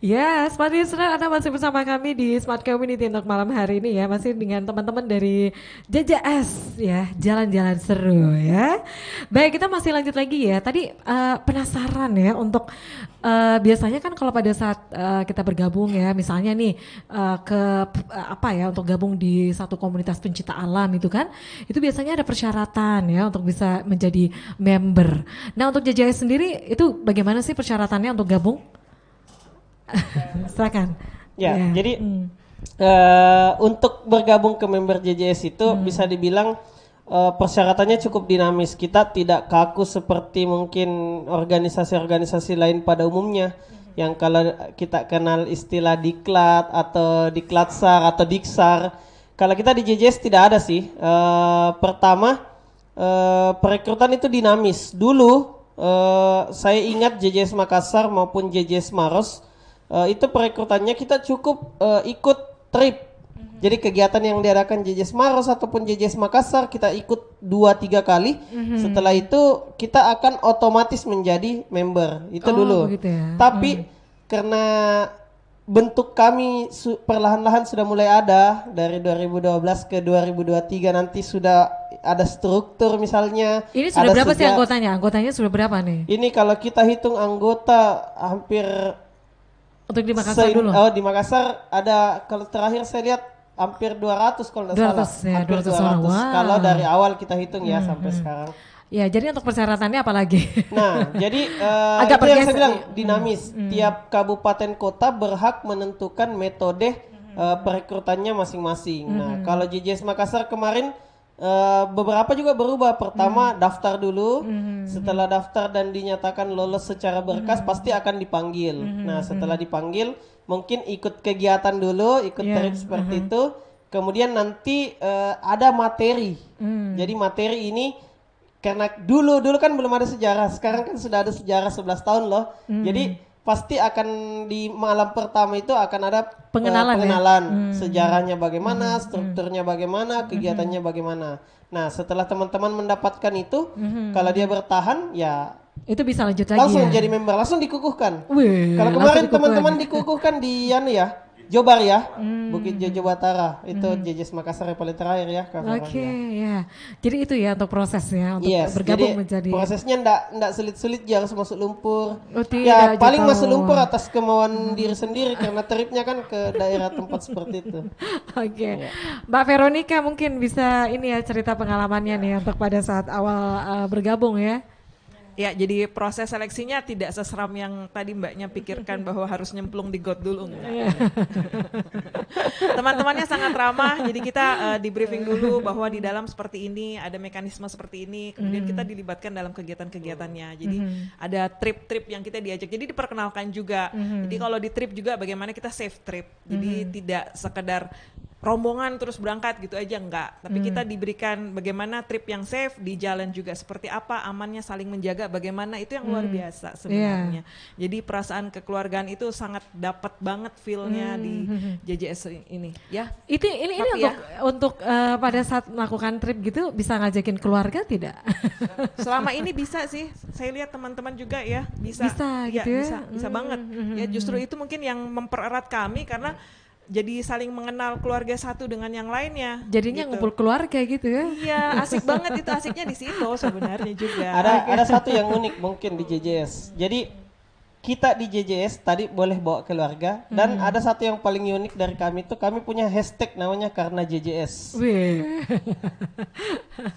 Ya, Smart Listener, Anda masih bersama kami di Smart Community untuk malam hari ini ya. Masih dengan teman-teman dari JJS ya, jalan-jalan seru ya. Baik, kita masih lanjut lagi ya. Tadi penasaran ya untuk biasanya kan kalau pada saat kita bergabung ya, misalnya nih apa ya untuk gabung di satu komunitas pencinta alam itu kan, itu biasanya ada persyaratan ya untuk bisa menjadi member. Nah, untuk JJS sendiri itu bagaimana sih persyaratannya untuk gabung? Silakan. Ya, Ya. jadi untuk bergabung ke member JJS itu bisa dibilang persyaratannya cukup dinamis. Kita tidak kaku seperti mungkin organisasi-organisasi lain pada umumnya. Yang kalau kita kenal istilah diklat atau diklatsar atau diksar. Kalau kita di JJS tidak ada sih. Pertama, perekrutan itu dinamis. Dulu saya ingat JJS Makassar maupun JJS Maros itu perekrutannya kita cukup ikut trip. Jadi kegiatan yang diadakan JJS Maros ataupun JJS Makassar kita ikut 2-3 kali. Setelah itu kita akan otomatis menjadi member. Itu dulu. Begitu ya. Tapi karena bentuk kami perlahan-lahan sudah mulai ada dari 2012 ke 2023 nanti sudah ada struktur misalnya. Ini sudah ada berapa sih anggotanya? Anggotanya sudah berapa nih? Ini kalau kita hitung anggota hampir Untuk di Makassar dulu. Oh, di Makassar ada kalau terakhir saya lihat hampir 200 kalau tidak 200 salah. ya, Hampir 200 orang. Wow. Kalau dari awal kita hitung ya sampai sekarang. Ya, jadi untuk persyaratannya apa lagi? Nah, jadi Agak itu yang saya bergeser bilang nih. dinamis. Tiap kabupaten kota berhak menentukan metode perekrutannya masing-masing. Nah, kalau JJS Makassar kemarin beberapa juga berubah. Pertama daftar dulu, setelah daftar dan dinyatakan lolos secara berkas pasti akan dipanggil. Nah, setelah dipanggil mungkin ikut kegiatan dulu, ikut trip seperti itu. Kemudian nanti ada materi. Jadi materi ini karena dulu kan belum ada sejarah, sekarang kan sudah ada sejarah 11 tahun loh. Jadi pasti akan di malam pertama itu akan ada pengenalan sejarahnya bagaimana, strukturnya bagaimana, kegiatannya bagaimana. Nah, setelah teman-teman mendapatkan itu, kalau dia bertahan ya Itu bisa lanjut lagi langsung ya? jadi member, langsung dikukuhkan. Wih, Kalau langsung kemarin dikukuhkan. teman-teman dikukuhkan di ya, Jobar ya, Bukit Jojo Batara, itu JJS Makassar yang paling terakhir ya. Oke, ya. Jadi itu ya untuk prosesnya untuk Yes, bergabung jadi menjadi. prosesnya ndak sulit-sulit, jangan harus masuk lumpur. Oh, Ya tidak, paling gitu. masuk lumpur atas kemauan diri sendiri karena tripnya kan ke daerah tempat seperti itu. Oke, Iya. Mbak Veronica mungkin bisa ini ya cerita pengalamannya nih untuk pada saat awal bergabung ya. Ya, jadi proses seleksinya tidak seseram yang tadi Mbaknya pikirkan bahwa harus nyemplung di got dulu. Enggak. Teman-temannya sangat ramah, jadi kita di briefing dulu bahwa di dalam seperti ini, ada mekanisme seperti ini, kemudian kita dilibatkan dalam kegiatan-kegiatannya. Jadi ada trip-trip yang kita diajak, jadi diperkenalkan juga. Jadi kalau di trip juga bagaimana kita safe trip, jadi tidak sekedar rombongan terus berangkat gitu aja enggak, tapi kita diberikan bagaimana trip yang safe di jalan juga seperti apa amannya, saling menjaga bagaimana, itu yang luar biasa sebenarnya. Jadi perasaan kekeluargaan itu sangat dapat banget feel-nya di JJS ini ya. Ini Tapi untuk pada saat melakukan trip gitu bisa ngajakin keluarga tidak? Selama ini bisa sih, saya lihat teman-teman juga ya bisa. Bisa Ya, gitu ya? bisa banget. Ya justru itu mungkin yang mempererat kami karena jadi saling mengenal keluarga satu dengan yang lainnya. Jadinya gitu. ngumpul keluarga gitu ya? Iya, asik banget itu, asiknya di situ sebenarnya juga. Ada satu yang unik mungkin di JJS. Jadi kita di JJS tadi boleh bawa keluarga dan ada satu yang paling unik dari kami itu kami punya hashtag namanya karena JJS. Wih.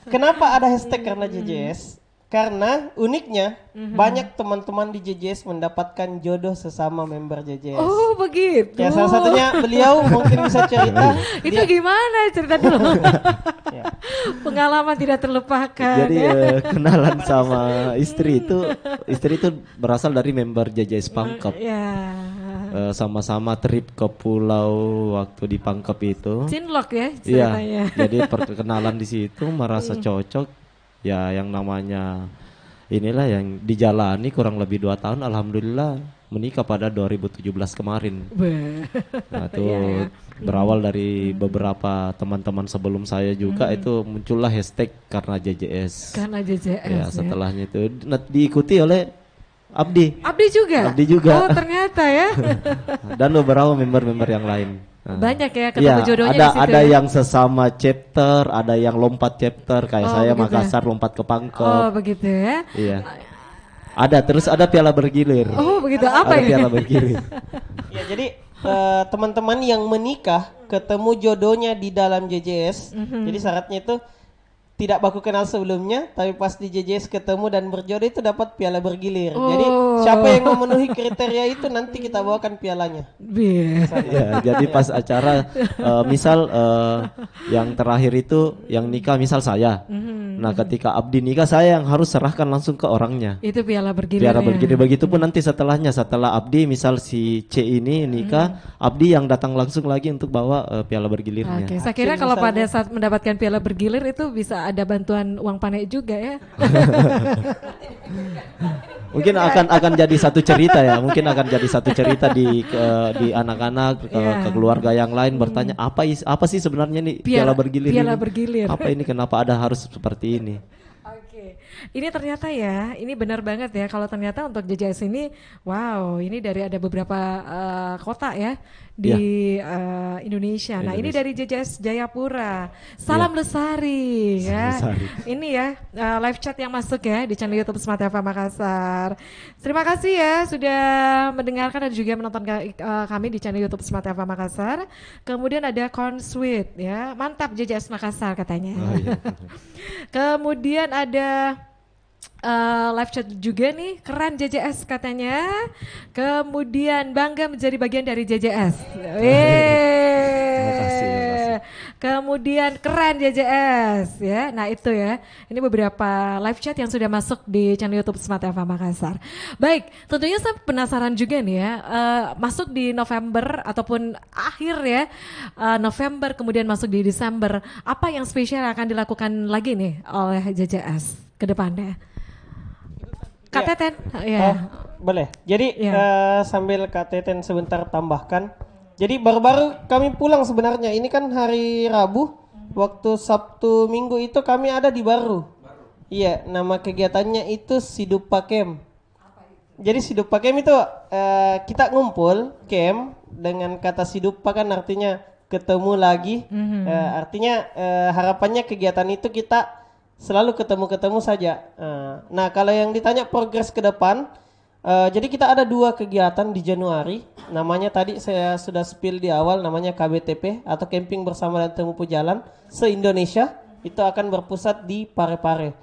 Kenapa ada hashtag karena JJS? Karena uniknya banyak teman-teman di JJS mendapatkan jodoh sesama member JJS. Oh begitu. Ya salah satunya beliau mungkin bisa cerita. Itu gimana cerita dulu? Ya. Pengalaman tidak terlupakan. Jadi ya. kenalan sama istri itu berasal dari member JJS Pangkep. Ya. Sama-sama trip ke pulau waktu di Pangkep itu. Cinlok ya Iya. ceritanya. Jadi perkenalan di situ merasa cocok. Ya yang namanya inilah yang dijalani kurang lebih 2 tahun, alhamdulillah menikah pada 2017 kemarin. Beuh. Nah itu Iya, ya. berawal dari beberapa teman-teman sebelum saya juga itu muncullah hashtag karena JJS. Karena JJS Ya setelahnya itu diikuti oleh Abdi. Abdi juga? Abdi juga. Oh ternyata ya. Dan beberapa member-member yang lain. Nah. Banyak ya ketemu jodohnya ada, di situ. ada ya? yang sesama chapter, ada yang lompat chapter kayak saya begitu. Makassar lompat ke Pangkep. Oh begitu ya. Iya. Ada terus ada piala bergilir. Oh begitu apa ada ya? piala bergilir. Ya jadi teman-teman yang menikah ketemu jodohnya di dalam JJS. Jadi syaratnya itu tidak baku kenal sebelumnya, tapi pas di JJS ketemu dan berjodoh itu dapat piala bergilir. Jadi siapa yang memenuhi kriteria itu nanti kita bawakan pialanya. Ya, jadi pas acara misal yang terakhir itu yang nikah misal saya. Nah, ketika Abdi nikah saya yang harus serahkan langsung ke orangnya. Itu piala bergilir. Piala bergilir begitupun nanti setelahnya setelah Abdi misal si C ini nikah, Abdi yang datang langsung lagi untuk bawa piala bergilirnya. Oke, saya kira kalau pada saat mendapatkan piala bergilir itu bisa ada bantuan uang panek juga ya. Mungkin akan jadi satu cerita ya, mungkin akan jadi satu cerita di anak-anak ke keluarga yang lain bertanya apa sih sebenarnya nih piala bergilir piala ini? bergilir. Apa ini kenapa ada harus seperti ini? Oke, ini ternyata ya, ini benar banget ya kalau ternyata untuk JJS ini, wow, ini dari ada beberapa kota ya di Indonesia. Nah ini dari JJS Jayapura, salam Lesari ya. Lesari. Ini ya live chat yang masuk ya di channel YouTube Smart FM Makassar. Terima kasih ya sudah mendengarkan dan juga menonton kami di channel YouTube Smart FM Makassar. Kemudian ada Consweet ya, mantap JJS Makassar katanya. Oh, iya. Kemudian ada live chat juga nih, keren JJS katanya. Kemudian bangga menjadi bagian dari JJS. Terima kasih. Kemudian keren JJS ya. Nah itu ya, ini beberapa live chat yang sudah masuk di channel YouTube Smart FM Makassar. Baik, tentunya saya penasaran juga nih ya, masuk di November ataupun akhir ya November kemudian masuk di Desember, apa yang spesial akan dilakukan lagi nih oleh JJS ke depannya? Kak Teten, ya. Boleh. Jadi sambil Kak Teten sebentar tambahkan. Jadi baru-baru kami pulang sebenarnya. Ini kan hari Rabu, waktu Sabtu Minggu itu kami ada di Baru. Iya, nama kegiatannya itu Sidupa Camp. Jadi Sidupa Camp itu kita ngumpul camp dengan kata Sidupa kan artinya ketemu lagi. Artinya harapannya kegiatan itu kita selalu ketemu-ketemu saja. Nah, kalau yang ditanya progres ke depan, jadi kita ada 2 kegiatan di Januari. Namanya tadi saya sudah spill di awal, namanya KBTP atau Camping Bersama dan Temu Jalan se-Indonesia. Itu akan berpusat di Parepare.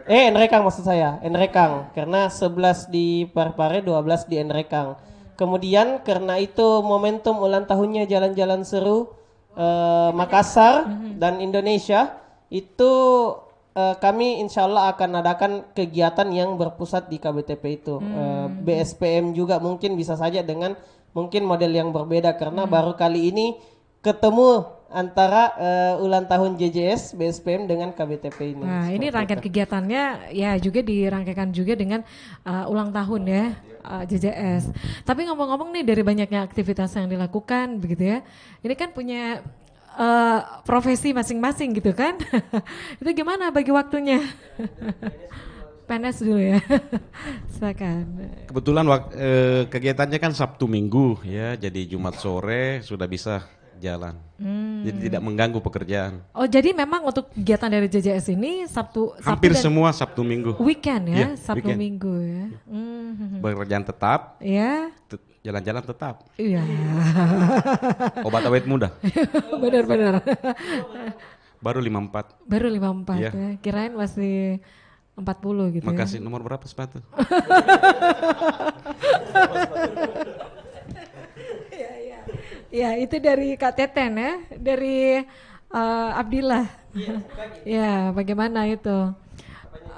Nrekang maksud saya, Nrekang. Karena 11 di Parepare, 12 di Nrekang. Kemudian karena itu momentum ulang tahunnya Jalan-Jalan Seru Makassar dan Indonesia, itu kami insya Allah akan adakan kegiatan yang berpusat di KBTP itu. BSPM juga mungkin bisa saja dengan mungkin model yang berbeda karena baru kali ini ketemu antara ulang tahun JJS BSPM dengan KBTP ini. Nah ini rangkaian kegiatannya ya juga dirangkaikan juga dengan ulang tahun ya JJS. Tapi ngomong-ngomong nih dari banyaknya aktivitas yang dilakukan begitu ya, ini kan punya profesi masing-masing gitu kan. Itu gimana bagi waktunya? PNS dulu ya. Silakan. Kebetulan kegiatannya kan Sabtu Minggu ya, jadi Jumat sore sudah bisa jalan. Jadi tidak mengganggu pekerjaan. Oh jadi memang untuk kegiatan dari JJS ini Hampir dan semua Sabtu Minggu. weekend ya, Iya, Sabtu weekend. Minggu ya. Pekerjaan tetap, Ya. jalan-jalan tetap. Iya. Obat awet muda. Benar-benar. Baru 54. Baru 54 Iya. ya. Kirain masih 40 gitu Makasih. ya. Nomor berapa sepatu? Ya itu dari Kak Teten ya, dari Abdillah. Ya bagaimana itu?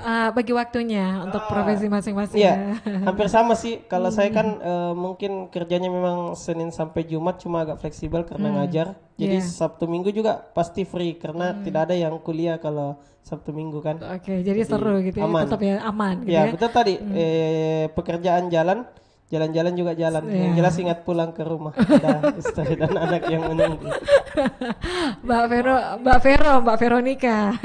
Bagi waktunya untuk profesi masing-masing. Iya, hampir sama sih. Kalau saya kan mungkin kerjanya memang Senin sampai Jumat cuma agak fleksibel karena ngajar. Jadi Sabtu Minggu juga pasti free karena tidak ada yang kuliah kalau Sabtu Minggu kan. Oke, jadi seru gitu ya, aman. tetap ya aman gitu Ya, ya. betul tadi. Pekerjaan jalan-jalan juga jalan. Yang jelas ingat pulang ke rumah. Ada istri dan anak yang menunggu. Mbak Veronica.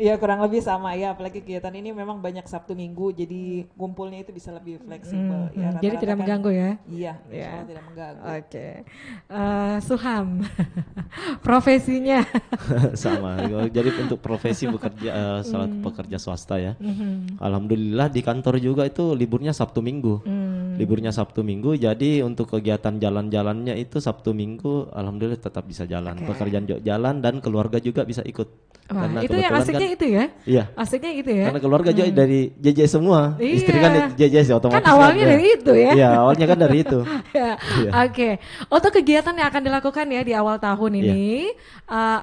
Iya kurang lebih sama ya, apalagi kegiatan ini memang banyak Sabtu Minggu, jadi kumpulnya itu bisa lebih fleksibel. Ya, Jadi rata-rata tidak kan- mengganggu ya? Iya, Ya. insya Allah tidak mengganggu. Oke. Sulham, profesinya. Sama. Jadi untuk profesi bekerja selaku pekerja swasta ya. Alhamdulillah di kantor juga itu liburnya Sabtu Minggu. Liburnya Sabtu Minggu, jadi untuk kegiatan jalan-jalannya itu Sabtu Minggu alhamdulillah tetap bisa jalan. Pekerjaan jalan dan keluarga juga bisa ikut. Wah, Karena itu yang kebetulan asiknya kan- itu ya? Iya. Asiknya itu ya? Karena keluarga juga dari JJ semua. Istri Iya. kan JJ otomatis. Kan awalnya ada. dari itu ya? Iya, awalnya kan dari itu. Ya, oke. Untuk kegiatan yang akan dilakukan ya di awal tahun ini,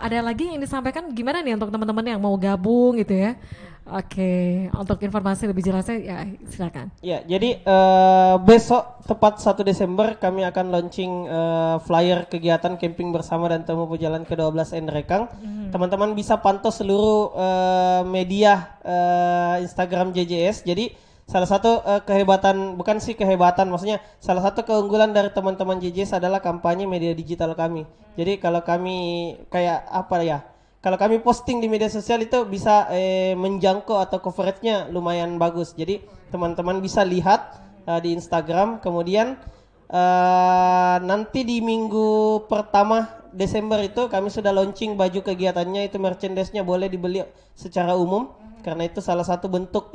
ada lagi yang disampaikan gimana nih untuk teman-teman yang mau gabung gitu ya? Oke, untuk informasi lebih jelasnya ya silakan. Ya, jadi besok tepat 1 Desember kami akan launching flyer kegiatan camping bersama dan temu pejalan ke-12 Nrekang. Teman-teman bisa pantau seluruh media Instagram JJS. Jadi salah satu kehebatan, bukan sih kehebatan, maksudnya salah satu keunggulan dari teman-teman JJS adalah kampanye media digital kami. Jadi kalau kami kayak apa ya? Kalau kami posting di media sosial itu bisa menjangkau atau coveragenya lumayan bagus. Jadi teman-teman bisa lihat di Instagram. Kemudian nanti di minggu pertama Desember itu kami sudah launching baju kegiatannya, itu merchandise-nya boleh dibeli secara umum. Karena itu salah satu bentuk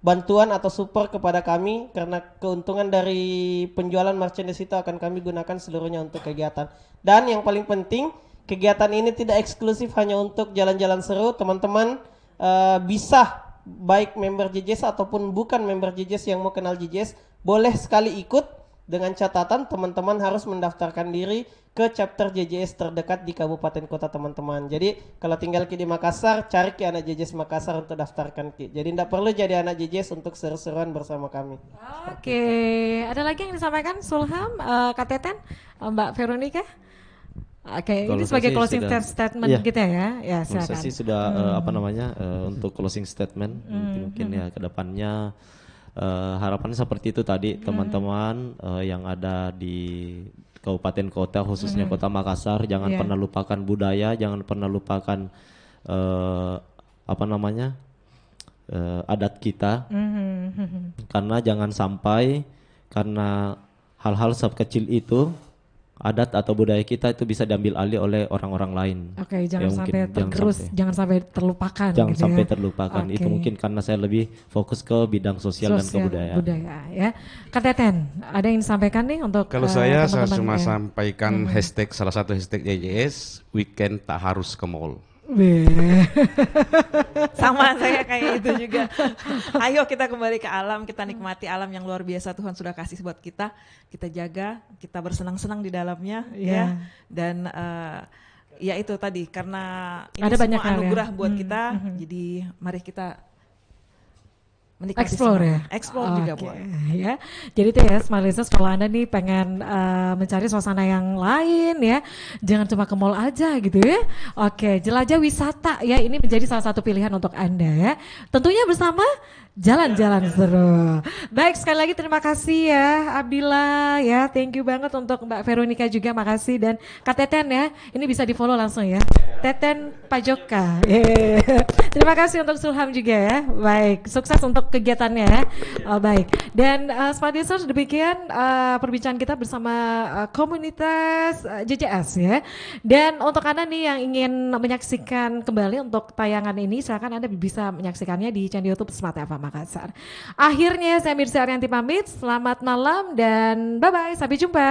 bantuan atau support kepada kami, karena keuntungan dari penjualan merchandise itu akan kami gunakan seluruhnya untuk kegiatan. Dan yang paling penting, kegiatan ini tidak eksklusif hanya untuk jalan-jalan seru. Teman-teman bisa baik member JJS ataupun bukan member JJS yang mau kenal JJS boleh sekali ikut, dengan catatan teman-teman harus mendaftarkan diri ke chapter JJS terdekat di kabupaten kota teman-teman. Jadi kalau tinggal di Makassar, cari ke anak JJS Makassar untuk daftarkan ki. Jadi tidak perlu jadi anak JJS untuk seru-seruan bersama kami. Oke, ada lagi yang disampaikan Sulham, Kak Teten, Mbak Veronica? Oke, Kalau ini sebagai saya closing sudah- statement iya. kita ya. Ya, Kalau saya silakan. sih sudah apa namanya untuk closing statement nanti mungkin ya ke depannya harapannya seperti itu tadi teman-teman yang ada di kabupaten kota khususnya kota Makassar jangan Iya. pernah lupakan budaya, jangan pernah lupakan apa namanya adat kita, karena jangan sampai karena hal-hal sekecil itu adat atau budaya kita itu bisa diambil alih oleh orang-orang lain. Oke, Ya, jangan mungkin sampai tergerus, jangan sampai terlupakan. jangan gitu sampai ya. terlupakan. Itu Oke. mungkin karena saya lebih fokus ke bidang sosial dan kebudayaan. budaya ya. Kak Teten, ada yang disampaikan nih untuk Kalau saya teman-teman cuma ya? sampaikan hashtag, salah satu hashtag JJS, weekend tak harus ke mall. Weh. Sama saya kayak itu juga. Ayo kita kembali ke alam, kita nikmati alam yang luar biasa Tuhan sudah kasih buat kita jaga, kita bersenang-senang di dalamnya Iya. ya. Dan ya itu tadi karena ini Ada banyak semua hal ya. anugerah buat kita, jadi mari kita menikmati Explore ya? semuanya. Explore juga Oke, boleh. ya. Jadi itu ya Smart Listeners, kalau Anda nih pengen mencari suasana yang lain ya, jangan cuma ke mall aja gitu ya. Oke, jelajah wisata ya, ini menjadi salah satu pilihan untuk Anda ya. Tentunya bersama jalan-jalan seru. Baik, sekali lagi terima kasih ya Abdillah ya, thank you banget untuk Mbak Veronica juga, makasih, dan Kak Teten ya, ini bisa di follow langsung ya, Teten Pajoka. Terima kasih untuk Sulham juga ya. Baik, sukses untuk kegiatannya ya. Baik, dan Smart Listeners, demikian perbincangan kita bersama komunitas JJS ya. Dan untuk Anda nih yang ingin menyaksikan kembali untuk tayangan ini, silakan Anda bisa menyaksikannya di channel YouTube Smart FM Makassar. Akhirnya saya Mirza Arianti pamit, selamat malam dan bye-bye, sampai jumpa.